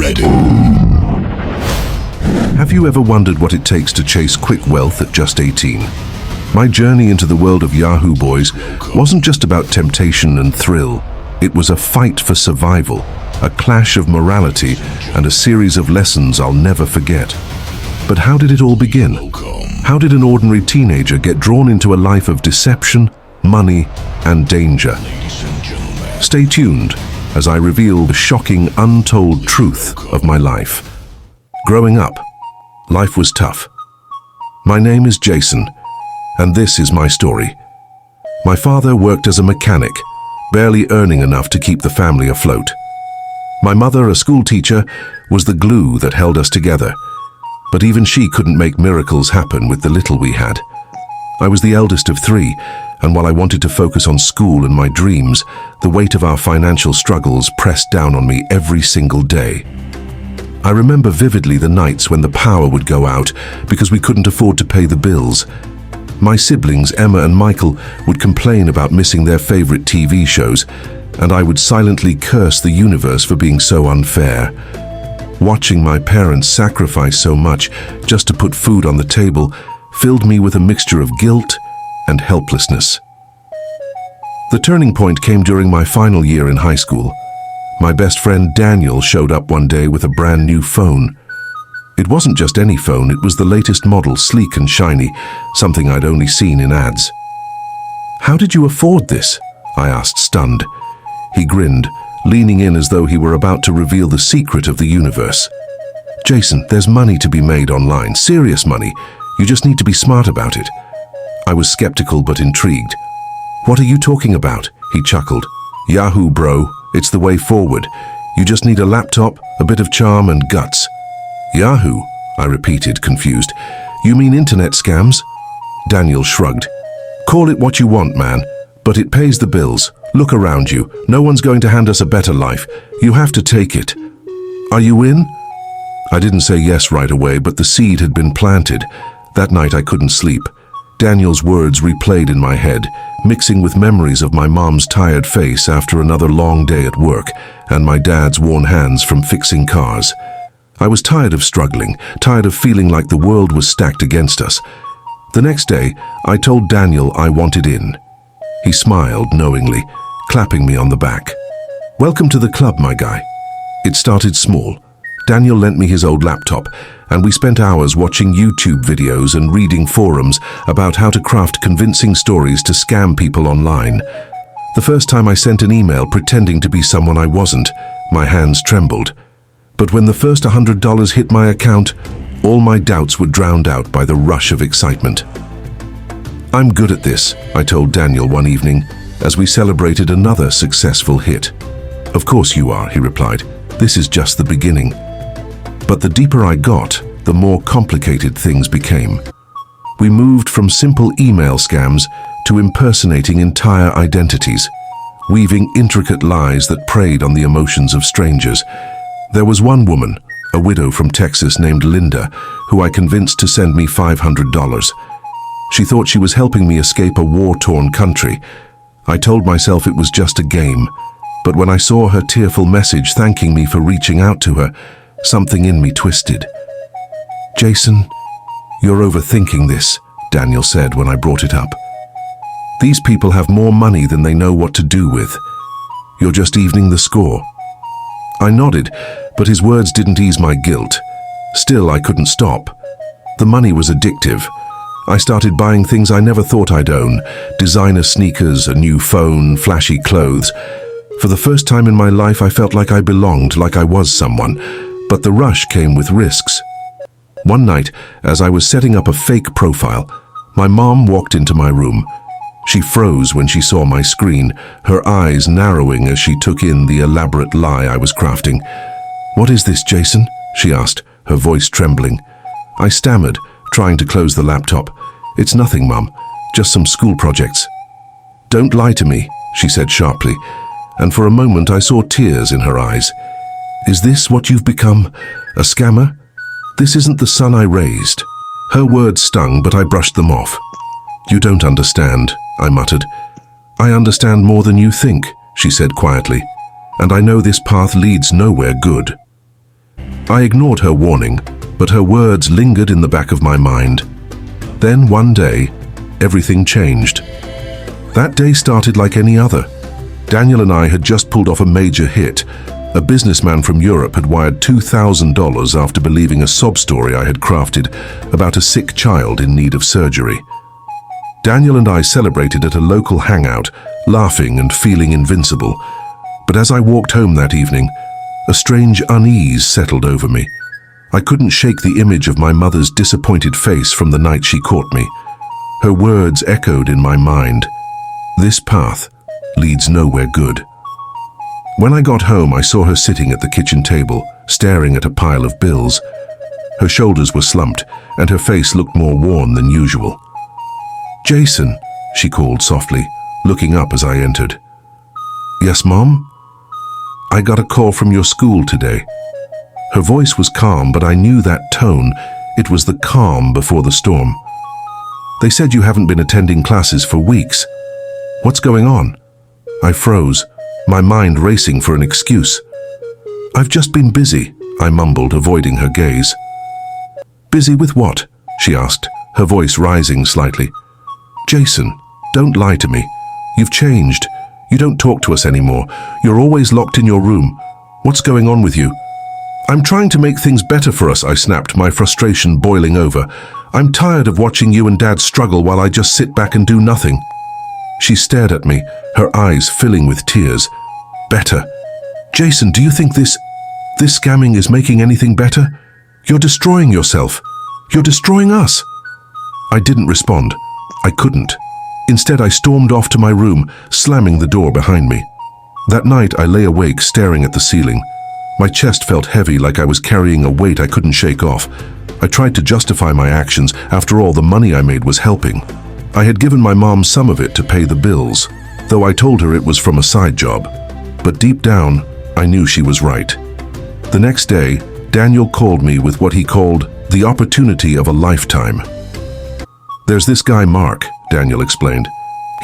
red. Have you ever wondered what it takes to chase quick wealth at just 18? My journey into the world of Yahoo boys wasn't just about temptation and thrill. It was a fight for survival, a clash of morality, and a series of lessons I'll never forget. But how did it all begin? How did an ordinary teenager get drawn into a life of deception, money, and danger? Stay tuned as I reveal the shocking, untold truth of my life. Growing up, life was tough. My name is Jason, and this is my story. My father worked as a mechanic, barely earning enough to keep the family afloat. My mother, a school teacher, was the glue that held us together, but even she couldn't make miracles happen with the little we had. I was the eldest of three, and while I wanted to focus on school and my dreams, the weight of our financial struggles pressed down on me every single day. I remember vividly the nights when the power would go out because we couldn't afford to pay the bills. My siblings, Emma and Michael, would complain about missing their favorite TV shows, and I would silently curse the universe for being so unfair. Watching my parents sacrifice so much just to put food on the table filled me with a mixture of guilt and helplessness. The turning point came during my final year in high school. My best friend Daniel showed up one day with a brand new phone. It wasn't just any phone, it was the latest model, sleek and shiny, something I'd only seen in ads. "How did you afford this?" I asked, stunned. He grinned, leaning in as though he were about to reveal the secret of the universe. "Jason, there's money to be made online, serious money. You just need to be smart about it." I was skeptical but intrigued. "What are you talking about?" He chuckled. "Yahoo, bro. It's the way forward. You just need a laptop, a bit of charm and guts." "Yahoo?" I repeated, confused. "You mean internet scams?" Daniel shrugged. "Call it what you want, man, but it pays the bills. Look around you. No one's going to hand us a better life. You have to take it. Are you in?" I didn't say yes right away, but the seed had been planted. That night I couldn't sleep. Daniel's words replayed in my head, mixing with memories of my mom's tired face after another long day at work and my dad's worn hands from fixing cars. I was tired of struggling, tired of feeling like the world was stacked against us. The next day, I told Daniel I wanted in. He smiled knowingly, clapping me on the back. "Welcome to the club, my guy." It started small. Daniel lent me his old laptop, and we spent hours watching YouTube videos and reading forums about how to craft convincing stories to scam people online. The first time I sent an email pretending to be someone I wasn't, my hands trembled. But when the first $100 hit my account, all my doubts were drowned out by the rush of excitement. "I'm good at this," I told Daniel one evening, as we celebrated another successful hit. "Of course you are," he replied. "This is just the beginning." But the deeper I got, the more complicated things became. We moved from simple email scams to impersonating entire identities, weaving intricate lies that preyed on the emotions of strangers. There was one woman, a widow from Texas named Linda, who I convinced to send me $500. She thought she was helping me escape a war-torn country. I told myself it was just a game, but when I saw her tearful message thanking me for reaching out to her, something in me twisted. "Jason, you're overthinking this," Daniel said when I brought it up. "These people have more money than they know what to do with. You're just evening the score." I nodded, but his words didn't ease my guilt. Still, I couldn't stop. The money was addictive. I started buying things I never thought I'd own: designer sneakers, a new phone, flashy clothes. For the first time in my life, I felt like I belonged, like I was someone. But the rush came with risks. One night, as I was setting up a fake profile, my mom walked into my room. She froze when she saw my screen, her eyes narrowing as she took in the elaborate lie I was crafting. "What is this, Jason?" she asked, her voice trembling. I stammered, trying to close the laptop. "It's nothing, Mum, just some school projects." "Don't lie to me," she said sharply, and for a moment I saw tears in her eyes. "Is this what you've become? A scammer? This isn't the son I raised." Her words stung, but I brushed them off. "You don't understand," I muttered. "I understand more than you think," she said quietly, "and I know this path leads nowhere good." I ignored her warning, but her words lingered in the back of my mind. Then one day, everything changed. That day started like any other. Daniel and I had just pulled off a major hit. A businessman from Europe had wired $2,000 after believing a sob story I had crafted about a sick child in need of surgery. Daniel and I celebrated at a local hangout, laughing and feeling invincible. But as I walked home that evening, a strange unease settled over me. I couldn't shake the image of my mother's disappointed face from the night she caught me. Her words echoed in my mind. This path leads nowhere good. When I got home, I saw her sitting at the kitchen table, staring at a pile of bills. Her shoulders were slumped, and her face looked more worn than usual. "Jason," she called softly, looking up as I entered. "Yes, Mom?" "I got a call from your school today." Her voice was calm, but I knew that tone. It was the calm before the storm. "They said you haven't been attending classes for weeks. What's going on?" I froze, my mind racing for an excuse. "I've just been busy," I mumbled, avoiding her gaze. "Busy with what?" she asked, her voice rising slightly. "Jason, don't lie to me. You've changed. You don't talk to us anymore. You're always locked in your room. What's going on with you?" "I'm trying to make things better for us," I snapped, my frustration boiling over. "I'm tired of watching you and Dad struggle while I just sit back and do nothing." She stared at me, her eyes filling with tears. "Better? Jason, do you think this scamming is making anything better? You're destroying yourself. You're destroying us." I didn't respond. I couldn't. Instead, I stormed off to my room, slamming the door behind me. That night, I lay awake, staring at the ceiling. My chest felt heavy, like I was carrying a weight I couldn't shake off. I tried to justify my actions. After all, the money I made was helping. I had given my mom some of it to pay the bills, though I told her it was from a side job. But deep down, I knew she was right. The next day, Daniel called me with what he called the opportunity of a lifetime. "There's this guy Mark," Daniel explained.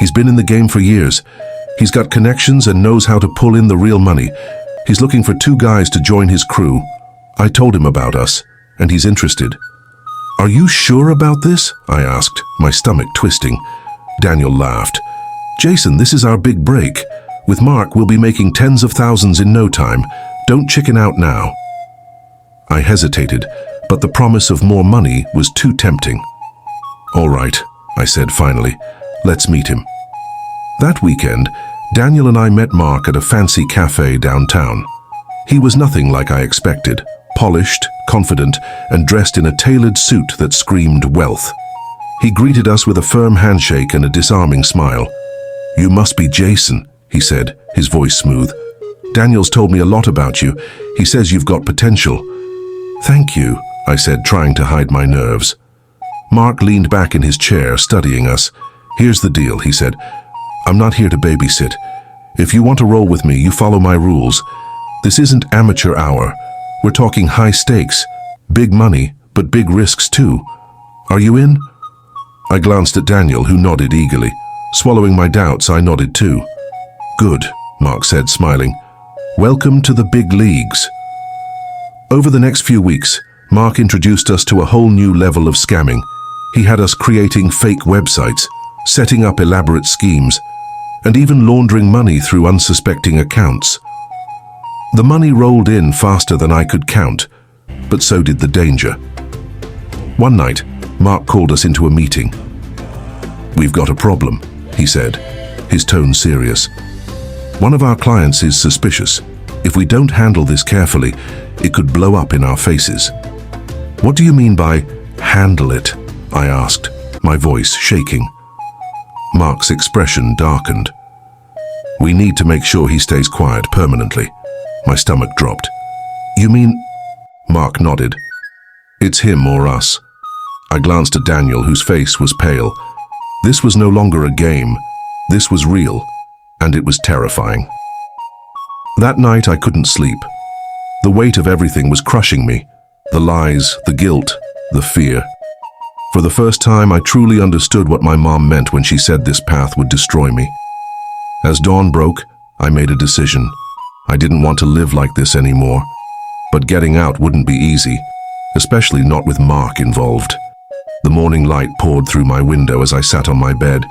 "He's been in the game for years. He's got connections and knows how to pull in the real money. He's looking for 2 guys to join his crew." I told him about us, and he's interested. "Are you sure about this?" I asked, my stomach twisting. Daniel laughed. "Jason, this is our big break. With Mark, we'll be making tens of thousands in no time. Don't chicken out now." I hesitated, but the promise of more money was too tempting. "All right," I said finally. "Let's meet him." That weekend, Daniel and I met Mark at a fancy cafe downtown. He was nothing like I expected. Polished, confident, and dressed in a tailored suit that screamed wealth. He greeted us with a firm handshake and a disarming smile. "You must be Jason," he said, his voice smooth. "Daniel's told me a lot about you. He says you've got potential." "Thank you," I said, trying to hide my nerves. Mark leaned back in his chair, studying us. "Here's the deal," he said. "I'm not here to babysit. If you want to roll with me, you follow my rules. This isn't amateur hour. We're talking high stakes, big money, but big risks too. Are you in?" I glanced at Daniel, who nodded eagerly. Swallowing my doubts, I nodded too. "Good," Mark said, smiling. "Welcome to the big leagues." Over the next few weeks, Mark introduced us to a whole new level of scamming. He had us creating fake websites, setting up elaborate schemes, and even laundering money through unsuspecting accounts. The money rolled in faster than I could count, but so did the danger. One night, Mark called us into a meeting. "We've got a problem," he said, his tone serious. "One of our clients is suspicious. If we don't handle this carefully, it could blow up in our faces." "What do you mean by handle it?" I asked, my voice shaking. Mark's expression darkened. "We need to make sure he stays quiet permanently." My stomach dropped. "You mean?" Mark nodded. "It's him or us." I glanced at Daniel, whose face was pale. This was no longer a game. This was real, and it was terrifying. That night I couldn't sleep. The weight of everything was crushing me. The lies, the guilt, the fear. For the first time, I truly understood what my mom meant when she said this path would destroy me. As dawn broke, I made a decision. I didn't want to live like this anymore. But getting out wouldn't be easy, especially not with Mark involved. The morning light poured through my window as I sat on my bed,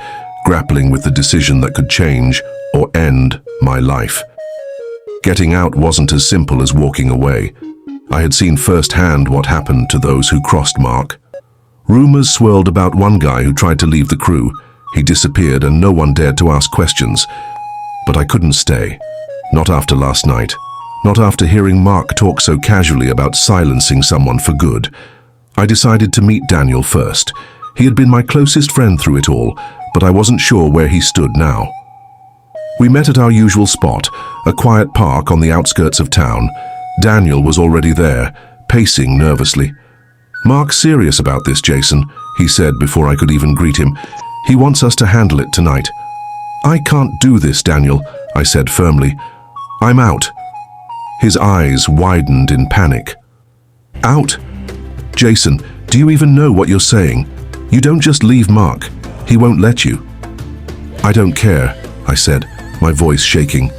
grappling with the decision that could change or end my life. Getting out wasn't as simple as walking away. I had seen firsthand what happened to those who crossed Mark. Rumors swirled about one guy who tried to leave the crew. He disappeared and no one dared to ask questions. But I couldn't stay. Not after last night. Not after hearing Mark talk so casually about silencing someone for good. I decided to meet Daniel first. He had been my closest friend through it all, but I wasn't sure where he stood now. We met at our usual spot, a quiet park on the outskirts of town. Daniel was already there, pacing nervously. "Mark's serious about this, Jason," he said before I could even greet him. "He wants us to handle it tonight." "I can't do this, Daniel," I said firmly. "I'm out." His eyes widened in panic. "Out? Jason, do you even know what you're saying? You don't just leave Mark. He won't let you." "I don't care," I said, my voice shaking.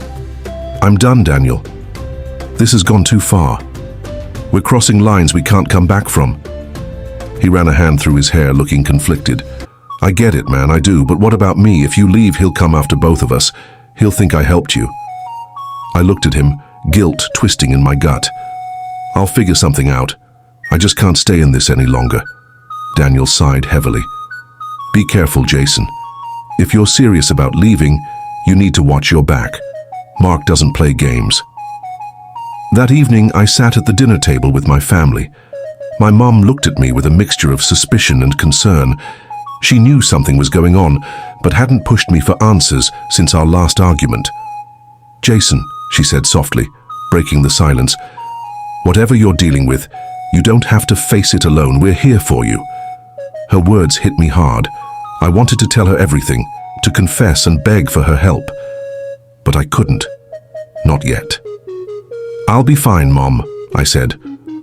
"I'm done, Daniel. This has gone too far. We're crossing lines we can't come back from." He ran a hand through his hair, looking conflicted. "I get it, man, I do, but what about me? If you leave, he'll come after both of us. He'll think I helped you." I looked at him, guilt twisting in my gut. "I'll figure something out. I just can't stay in this any longer." Daniel sighed heavily. "Be careful, Jason. If you're serious about leaving, you need to watch your back. Mark doesn't play games." That evening, I sat at the dinner table with my family. My mom looked at me with a mixture of suspicion and concern. She knew something was going on, but hadn't pushed me for answers since our last argument. "Jason," she said softly, breaking the silence, "whatever you're dealing with, you don't have to face it alone. We're here for you." Her words hit me hard. I wanted to tell her everything, to confess and beg for her help. But I couldn't. Not yet. "I'll be fine, Mom," I said,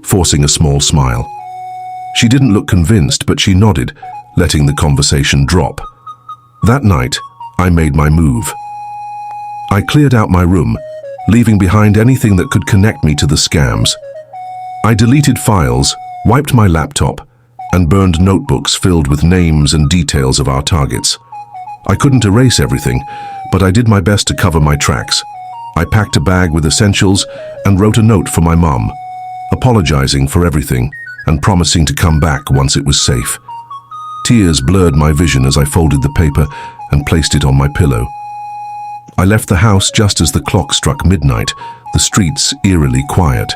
forcing a small smile. She didn't look convinced, but she nodded, letting the conversation drop. That night, I made my move. I cleared out my room, leaving behind anything that could connect me to the scams. I deleted files, wiped my laptop, and burned notebooks filled with names and details of our targets. I couldn't erase everything, but I did my best to cover my tracks. I packed a bag with essentials and wrote a note for my mom, apologizing for everything and promising to come back once it was safe. Tears blurred my vision as I folded the paper and placed it on my pillow. I left the house just as the clock struck midnight, the streets eerily quiet.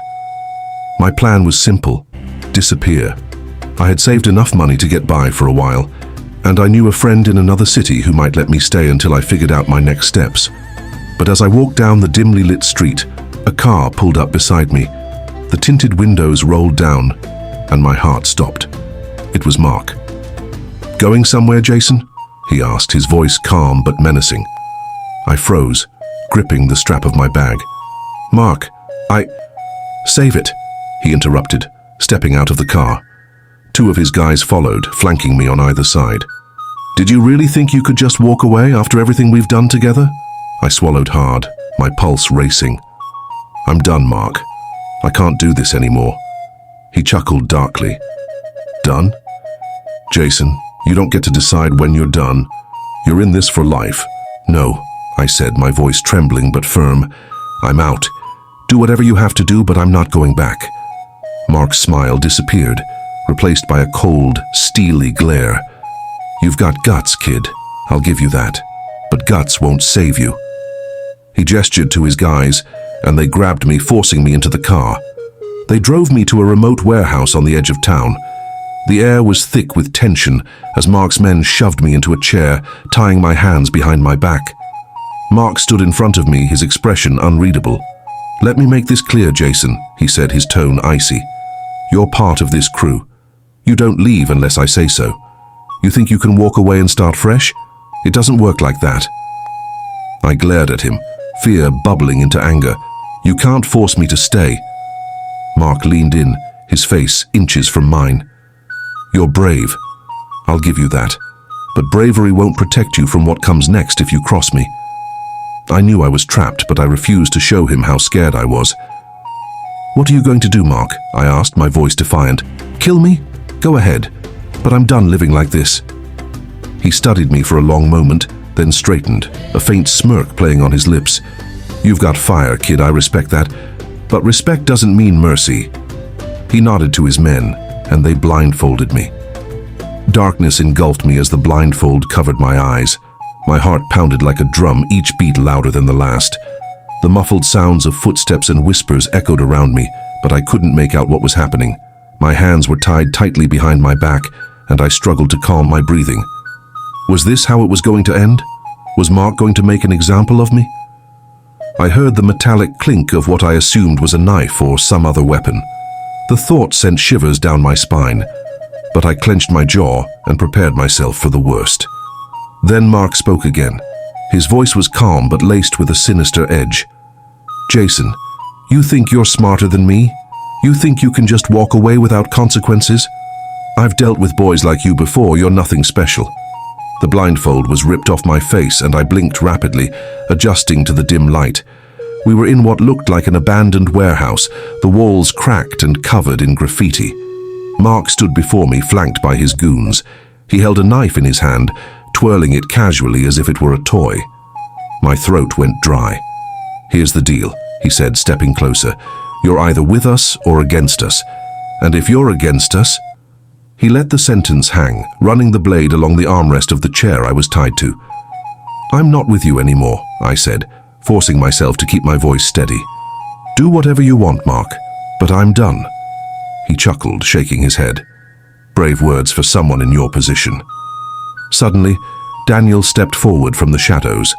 My plan was simple: disappear. I had saved enough money to get by for a while, and I knew a friend in another city who might let me stay until I figured out my next steps. But as I walked down the dimly lit street, a car pulled up beside me. The tinted windows rolled down, and my heart stopped. It was Mark. "Going somewhere, Jason?" he asked, his voice calm but menacing. I froze, gripping the strap of my bag. "Mark, Save it," he interrupted, stepping out of the car. Two of his guys followed, flanking me on either side. "Did you really think you could just walk away after everything we've done together?" I swallowed hard, my pulse racing. "I'm done, Mark. I can't do this anymore." He chuckled darkly. "Done? Jason, you don't get to decide when you're done. You're in this for life." "No," I said, my voice trembling but firm. "I'm out. Do whatever you have to do, but I'm not going back." Mark's smile disappeared, replaced by a cold, steely glare. "You've got guts, kid. I'll give you that. But guts won't save you." He gestured to his guys, and they grabbed me, forcing me into the car. They drove me to a remote warehouse on the edge of town. The air was thick with tension as Mark's men shoved me into a chair, tying my hands behind my back. Mark stood in front of me, his expression unreadable. "Let me make this clear, Jason," he said, his tone icy. "You're part of this crew. You don't leave unless I say so. You think you can walk away and start fresh? It doesn't work like that." I glared at him, fear bubbling into anger. "You can't force me to stay." Mark leaned in, his face inches from mine. "You're brave. I'll give you that. But bravery won't protect you from what comes next if you cross me." I knew I was trapped, but I refused to show him how scared I was. "What are you going to do, Mark?" I asked, my voice defiant. "Kill me? Go ahead. But I'm done living like this." He studied me for a long moment, then straightened, a faint smirk playing on his lips. "You've got fire, kid, I respect that. But respect doesn't mean mercy." He nodded to his men, and they blindfolded me. Darkness engulfed me as the blindfold covered my eyes. My heart pounded like a drum, each beat louder than the last. The muffled sounds of footsteps and whispers echoed around me, but I couldn't make out what was happening. My hands were tied tightly behind my back, and I struggled to calm my breathing. Was this how it was going to end? Was Mark going to make an example of me? I heard the metallic clink of what I assumed was a knife or some other weapon. The thought sent shivers down my spine, but I clenched my jaw and prepared myself for the worst. Then Mark spoke again. His voice was calm but laced with a sinister edge. "Jason, you think you're smarter than me? You think you can just walk away without consequences? I've dealt with boys like you before, you're nothing special." The blindfold was ripped off my face and I blinked rapidly, adjusting to the dim light. We were in what looked like an abandoned warehouse, the walls cracked and covered in graffiti. Mark stood before me, flanked by his goons. He held a knife in his hand, twirling it casually as if it were a toy. My throat went dry. "Here's the deal," he said, stepping closer. "You're either with us or against us. And if you're against us..." He let the sentence hang, running the blade along the armrest of the chair I was tied to. "I'm not with you anymore," I said, forcing myself to keep my voice steady. "Do whatever you want, Mark, but I'm done." He chuckled, shaking his head. "Brave words for someone in your position." Suddenly, Daniel stepped forward from the shadows.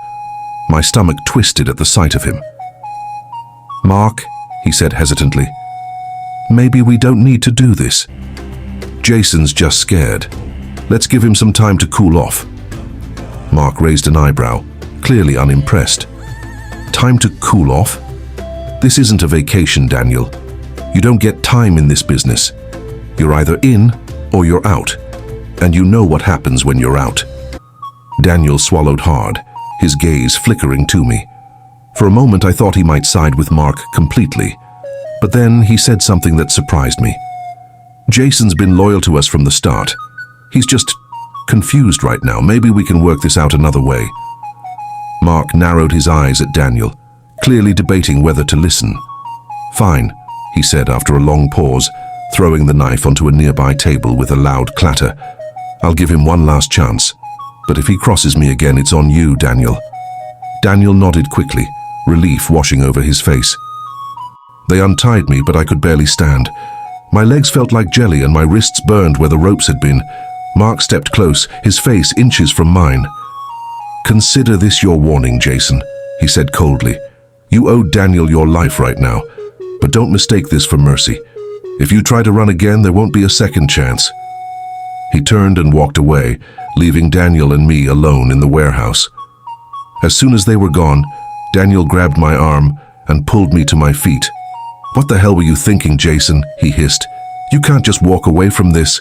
My stomach twisted at the sight of him. "Mark," he said hesitantly, "maybe we don't need to do this. Jason's just scared. Let's give him some time to cool off." Mark raised an eyebrow, clearly unimpressed. "Time to cool off? This isn't a vacation, Daniel. You don't get time in this business. You're either in or you're out, and you know what happens when you're out." Daniel swallowed hard, his gaze flickering to me. For a moment I thought he might side with Mark completely, but then he said something that surprised me. "Jason's been loyal to us from the start. He's just confused right now. Maybe we can work this out another way." Mark narrowed his eyes at Daniel, clearly debating whether to listen. "Fine," he said after a long pause, throwing the knife onto a nearby table with a loud clatter. "I'll give him one last chance. But if he crosses me again, it's on you, Daniel." Daniel nodded quickly, relief washing over his face. They untied me, but I could barely stand. My legs felt like jelly and my wrists burned where the ropes had been. Mark stepped close, his face inches from mine. "Consider this your warning, Jason," he said coldly. "You owe Daniel your life right now, but don't mistake this for mercy. If you try to run again, there won't be a second chance." He turned and walked away, leaving Daniel and me alone in the warehouse. As soon as they were gone, Daniel grabbed my arm and pulled me to my feet. "What the hell were you thinking, Jason?" he hissed. "You can't just walk away from this."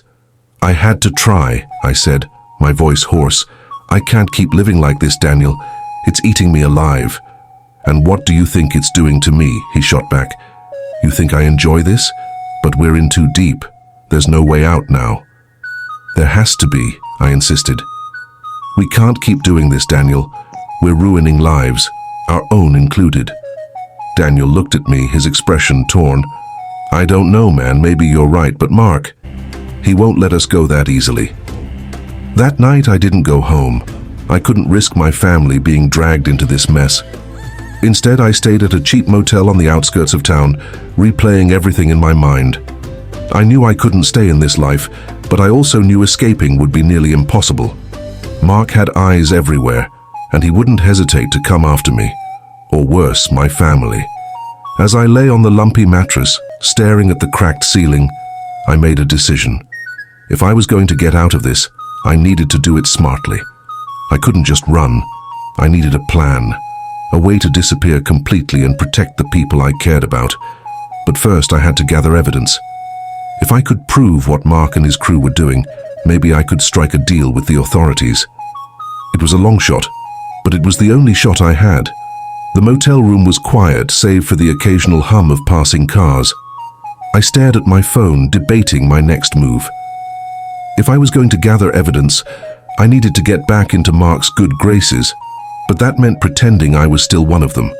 "I had to try," I said, my voice hoarse. "I can't keep living like this, Daniel. It's eating me alive." "And what do you think it's doing to me?" he shot back. "You think I enjoy this? But we're in too deep. There's no way out now." "There has to be," I insisted. "We can't keep doing this, Daniel. We're ruining lives, our own included." Daniel looked at me, his expression torn. "I don't know, man. Maybe you're right, but Mark, he won't let us go that easily." That night I didn't go home. I couldn't risk my family being dragged into this mess. Instead, I stayed at a cheap motel on the outskirts of town, replaying everything in my mind. I knew I couldn't stay in this life, but I also knew escaping would be nearly impossible. Mark had eyes everywhere, and he wouldn't hesitate to come after me. Or worse, my family. As I lay on the lumpy mattress, staring at the cracked ceiling, I made a decision. If I was going to get out of this, I needed to do it smartly. I couldn't just run. I needed a plan, a way to disappear completely and protect the people I cared about. But first I had to gather evidence. If I could prove what Mark and his crew were doing, maybe I could strike a deal with the authorities. It was a long shot, but it was the only shot I had. The motel room was quiet, save for the occasional hum of passing cars. I stared at my phone, debating my next move. If I was going to gather evidence, I needed to get back into Mark's good graces, but that meant pretending I was still one of them.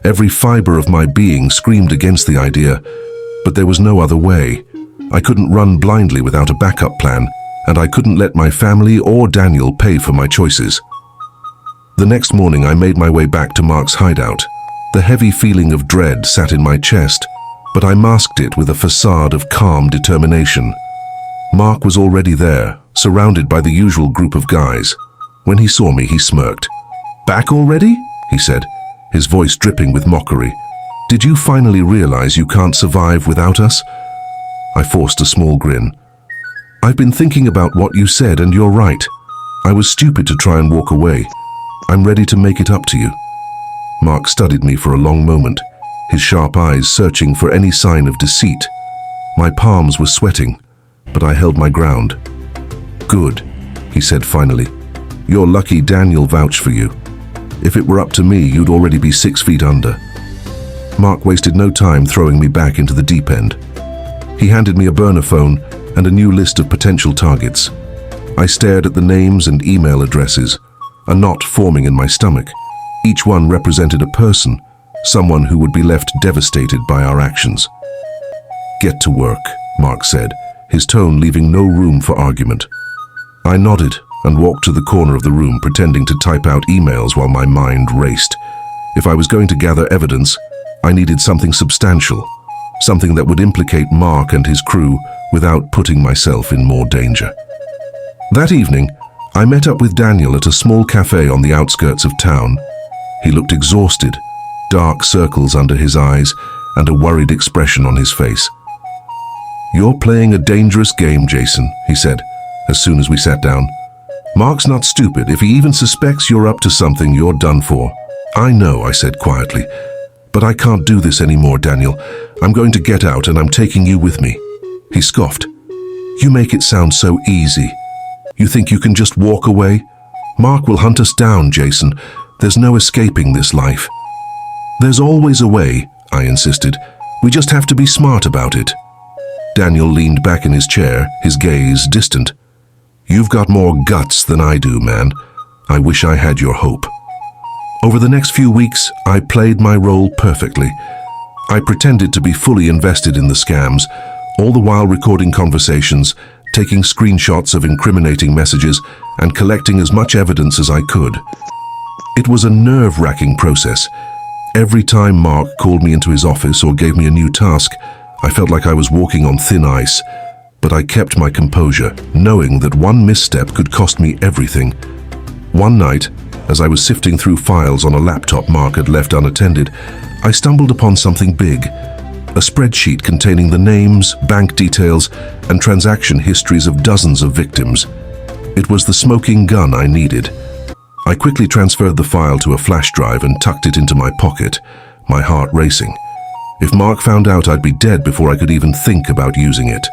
Every fiber of my being screamed against the idea, but there was no other way. I couldn't run blindly without a backup plan, and I couldn't let my family or Daniel pay for my choices. The next morning, I made my way back to Mark's hideout. The heavy feeling of dread sat in my chest, but I masked it with a facade of calm determination. Mark was already there, surrounded by the usual group of guys. When he saw me, he smirked. "Back already?" he said, his voice dripping with mockery. "Did you finally realize you can't survive without us?" I forced a small grin. "I've been thinking about what you said, and you're right. I was stupid to try and walk away. I'm ready to make it up to you." Mark studied me for a long moment, his sharp eyes searching for any sign of deceit. My palms were sweating, but I held my ground. "Good," he said finally. "You're lucky Daniel vouched for you. If it were up to me, you'd already be 6 feet under." Mark wasted no time throwing me back into the deep end. He handed me a burner phone and a new list of potential targets. I stared at the names and email addresses, a knot forming in my stomach. Each one represented a person, someone who would be left devastated by our actions. "Get to work," Mark said, his tone leaving no room for argument. I nodded and walked to the corner of the room, pretending to type out emails while my mind raced. If I was going to gather evidence, I needed something substantial, something that would implicate Mark and his crew without putting myself in more danger. That evening, I met up with Daniel at a small cafe on the outskirts of town. He looked exhausted, dark circles under his eyes and a worried expression on his face. "You're playing a dangerous game, Jason," he said, as soon as we sat down. "Mark's not stupid. If he even suspects you're up to something, you're done for." "I know," I said quietly, "but I can't do this anymore, Daniel. I'm going to get out and I'm taking you with me." He scoffed. "You make it sound so easy. You think you can just walk away? Mark will hunt us down, Jason. There's no escaping this life." "There's always a way," I insisted. "We just have to be smart about it." Daniel leaned back in his chair, his gaze distant. "You've got more guts than I do, man. I wish I had your hope." Over the next few weeks, I played my role perfectly. I pretended to be fully invested in the scams, all the while recording conversations, taking screenshots of incriminating messages, and collecting as much evidence as I could. It was a nerve-wracking process. Every time Mark called me into his office or gave me a new task, I felt like I was walking on thin ice, but I kept my composure, knowing that one misstep could cost me everything. One night, as I was sifting through files on a laptop Mark had left unattended, I stumbled upon something big, a spreadsheet containing the names, bank details, and transaction histories of dozens of victims. It was the smoking gun I needed. I quickly transferred the file to a flash drive and tucked it into my pocket, my heart racing. If Mark found out, I'd be dead before I could even think about using it.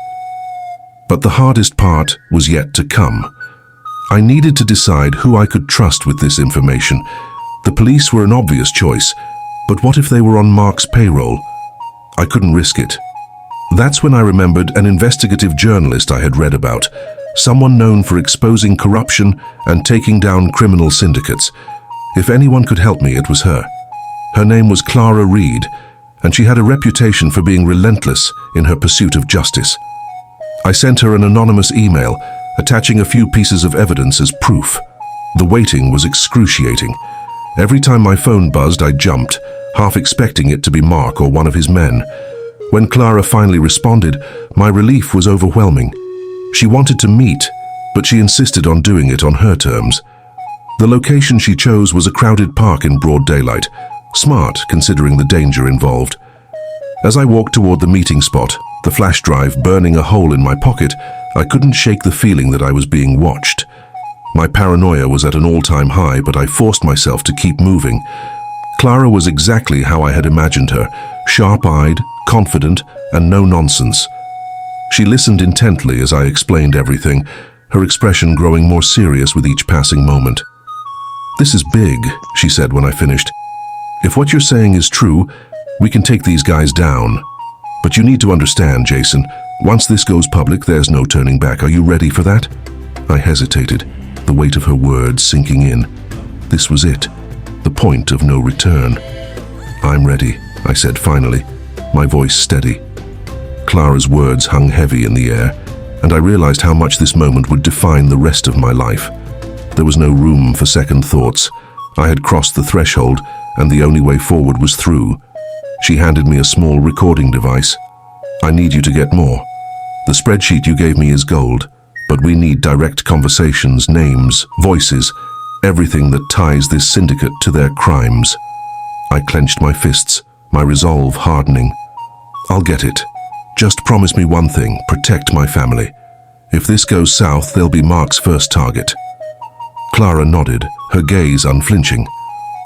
But the hardest part was yet to come. I needed to decide who I could trust with this information. The police were an obvious choice, but what if they were on Mark's payroll? I couldn't risk it. That's when I remembered an investigative journalist I had read about, someone known for exposing corruption and taking down criminal syndicates. If anyone could help me, it was her. Her name was Clara Reed, and she had a reputation for being relentless in her pursuit of justice. I sent her an anonymous email, attaching a few pieces of evidence as proof. The waiting was excruciating. Every time my phone buzzed, I jumped, half expecting it to be Mark or one of his men. When Clara finally responded, my relief was overwhelming. She wanted to meet, but she insisted on doing it on her terms. The location she chose was a crowded park in broad daylight, smart considering the danger involved. As I walked toward the meeting spot, the flash drive burning a hole in my pocket, I couldn't shake the feeling that I was being watched. My paranoia was at an all-time high, but I forced myself to keep moving. Clara was exactly how I had imagined her, sharp-eyed, confident, and no nonsense. She listened intently as I explained everything, her expression growing more serious with each passing moment. "This is big," she said when I finished. "If what you're saying is true, we can take these guys down." But you need to understand, Jason, once this goes public, there's no turning back. Are you ready for that? I hesitated, the weight of her words sinking in. This was it, the point of no return. I'm ready, I said finally, my voice steady. Clara's words hung heavy in the air, and I realized how much this moment would define the rest of my life. There was no room for second thoughts. I had crossed the threshold, and the only way forward was through. She handed me a small recording device. I need you to get more. The spreadsheet you gave me is gold, but we need direct conversations, names, voices, everything that ties this syndicate to their crimes. I clenched my fists, my resolve hardening. I'll get it. Just promise me one thing, protect my family. If this goes south, they'll be Mark's first target. Clara nodded, her gaze unflinching.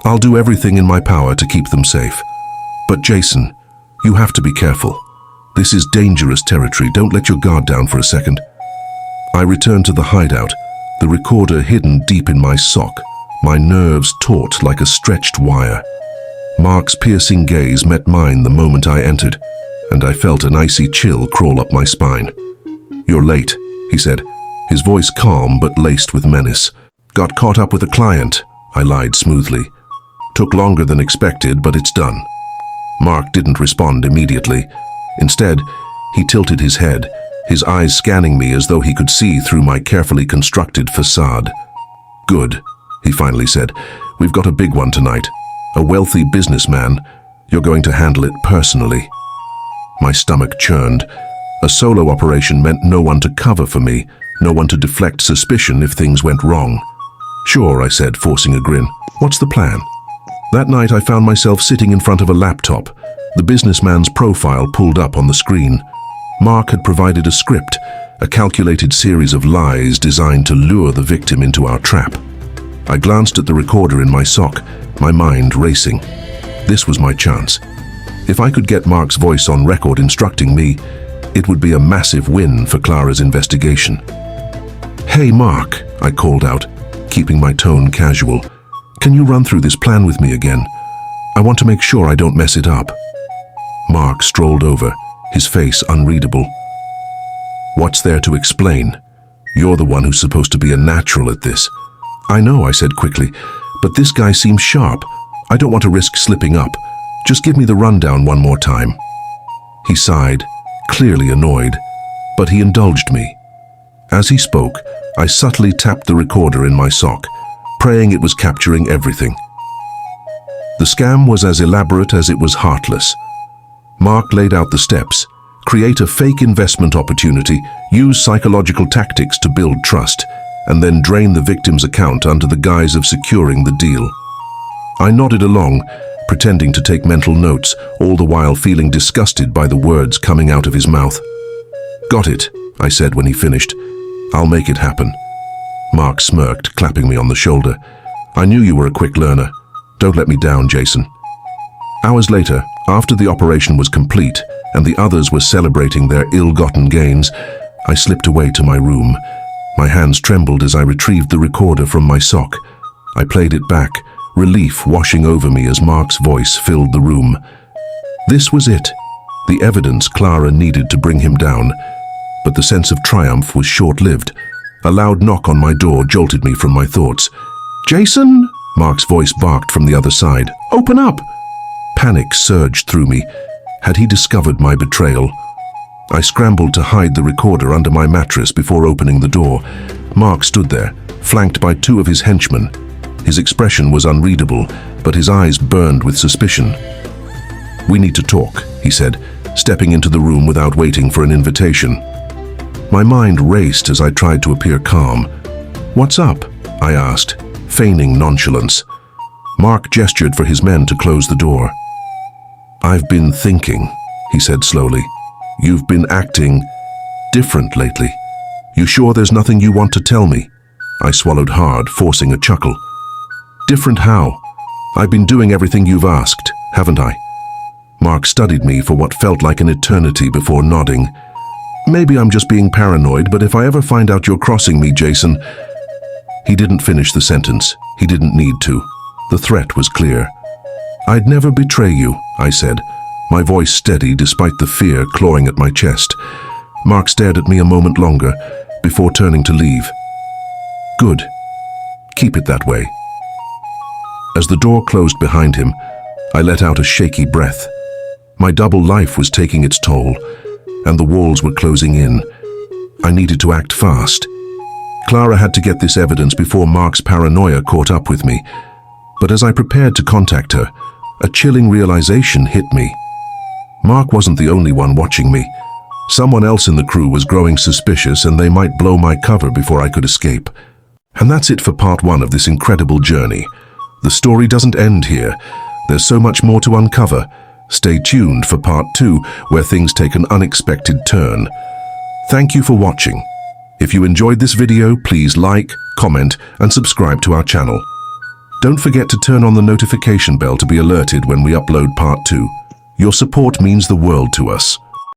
I'll do everything in my power to keep them safe. But Jason, you have to be careful. This is dangerous territory. Don't let your guard down for a second. I returned to the hideout, the recorder hidden deep in my sock, my nerves taut like a stretched wire. Mark's piercing gaze met mine the moment I entered, and I felt an icy chill crawl up my spine. You're late, he said, his voice calm but laced with menace. Got caught up with a client, I lied smoothly. Took longer than expected, but it's done. Mark didn't respond immediately. Instead, he tilted his head, his eyes scanning me as though he could see through my carefully constructed facade. Good, he finally said. We've got a big one tonight. A wealthy businessman. You're going to handle it personally. My stomach churned. A solo operation meant no one to cover for me, no one to deflect suspicion if things went wrong. Sure, I said, forcing a grin. What's the plan? That night I found myself sitting in front of a laptop, the businessman's profile pulled up on the screen. Mark had provided a script, a calculated series of lies designed to lure the victim into our trap. I glanced at the recorder in my sock, my mind racing. This was my chance. If I could get Mark's voice on record instructing me, it would be a massive win for Clara's investigation. Hey Mark, I called out, keeping my tone casual. Can you run through this plan with me again? I want to make sure I don't mess it up. Mark strolled over, his face unreadable. What's there to explain? You're the one who's supposed to be a natural at this. I know, I said quickly, but this guy seems sharp. I don't want to risk slipping up. Just give me the rundown one more time. He sighed, clearly annoyed, but he indulged me. As he spoke, I subtly tapped the recorder in my sock, praying it was capturing everything. The scam was as elaborate as it was heartless. Mark laid out the steps: create a fake investment opportunity, use psychological tactics to build trust, and then drain the victim's account under the guise of securing the deal. I nodded along, pretending to take mental notes, all the while feeling disgusted by the words coming out of his mouth. Got it, I said when he finished. I'll make it happen. Mark smirked, clapping me on the shoulder. I knew you were a quick learner. Don't let me down, Jason. Hours later, after the operation was complete and the others were celebrating their ill-gotten gains, I slipped away to my room. My hands trembled as I retrieved the recorder from my sock. I played it back, relief washing over me as Mark's voice filled the room. This was it, the evidence Clara needed to bring him down. But the sense of triumph was short-lived. A loud knock on my door jolted me from my thoughts. Jason? Mark's voice barked from the other side. Open up! Panic surged through me. Had he discovered my betrayal? I scrambled to hide the recorder under my mattress before opening the door. Mark stood there, flanked by two of his henchmen. His expression was unreadable, but his eyes burned with suspicion. We need to talk, he said, stepping into the room without waiting for an invitation. My mind raced as I tried to appear calm. What's up? I asked, feigning nonchalance. Mark gestured for his men to close the door. I've been thinking, he said slowly. You've been acting different lately. You sure there's nothing you want to tell me? I swallowed hard, forcing a chuckle. Different how? I've been doing everything you've asked, haven't I? Mark studied me for what felt like an eternity before nodding. Maybe I'm just being paranoid, but if I ever find out you're crossing me, Jason... He didn't finish the sentence. He didn't need to. The threat was clear. I'd never betray you, I said, my voice steady despite the fear clawing at my chest. Mark stared at me a moment longer before turning to leave. Good. Keep it that way. As the door closed behind him, I let out a shaky breath. My double life was taking its toll, and the walls were closing in. I needed to act fast. Clara had to get this evidence before Mark's paranoia caught up with me. But as I prepared to contact her, a chilling realization hit me. Mark wasn't the only one watching me. Someone else in the crew was growing suspicious, and they might blow my cover before I could escape. And that's it for part 1 of this incredible journey. The story doesn't end here. There's so much more to uncover. Stay tuned for part 2, where things take an unexpected turn. Thank you for watching. If you enjoyed this video, please like, comment, and subscribe to our channel. Don't forget to turn on the notification bell to be alerted when we upload part 2. Your support means the world to us.